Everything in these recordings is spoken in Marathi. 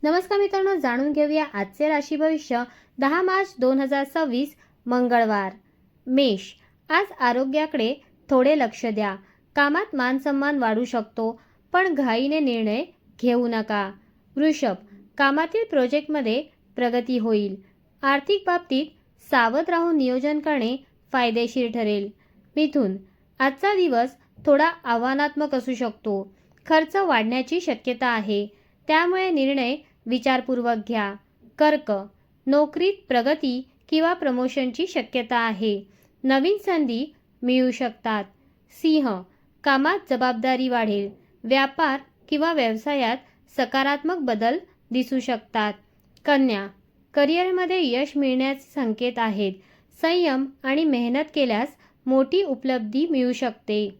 नमस्कार मित्रांनो, जाणून घेऊया आजचे राशी भविष्य 10 मार्च 2026 मंगळवार. मेष. आज आरोग्याकडे थोडे लक्ष द्या. कामात मान सन्मान वाढू शकतो, पण घाईने निर्णय घेऊ नका. वृषभ. कामातील प्रोजेक्टमध्ये प्रगती होईल. आर्थिक बाबतीत सावध राहून नियोजन करणे फायदेशीर ठरेल. मिथुन. आजचा दिवस थोडा आव्हानात्मक असू शकतो. खर्च वाढण्याची शक्यता आहे, त्यामुळे निर्णय विचारपूर्वक घ्या. कर्क. नोकरीत प्रगती किंवा प्रमोशनची शक्यता आहे. नवीन संधी मिळू शकतात. सिंह. कामात जबाबदारी वाढेल. व्यापार किंवा व्यवसायात सकारात्मक बदल दिसू शकतात. कन्या. करिअरमध्ये यश मिळण्याचे संकेत आहेत. संयम आणि मेहनत केल्यास मोठी उपलब्धी मिळू शकते.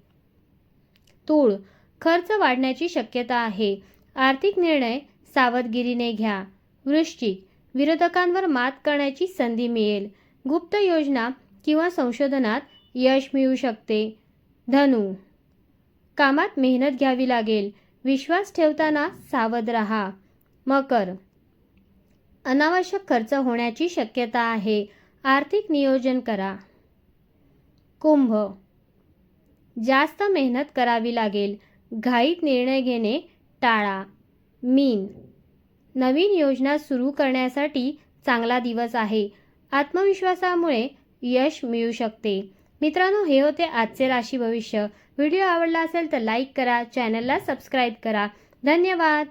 तूळ. खर्च वाढण्याची शक्यता आहे. आर्थिक निर्णय सावधगिरीने घ्या. वृश्चिक. विरोधकांवर मात करण्याची संधी मिळेल. गुप्त योजना किंवा संशोधनात यश मिळू शकते. धनु. कामात मेहनत घ्यावी लागेल. विश्वास ठेवताना सावध राहा. मकर. अनावश्यक खर्च होण्याची शक्यता आहे. आर्थिक नियोजन करा. कुंभ. जास्त मेहनत करावी लागेल. घाईत निर्णय घेणे टाळा. मीन. नवीन योजना सुरू करण्यासाठी चांगला दिवस आहे. आत्मविश्वासामुळे यश मिळू शकते. मित्रांनो, हे होते आजचे राशी भविष्य. व्हिडिओ आवडला असेल तर लाईक करा, चॅनलला सबस्क्राईब करा. धन्यवाद.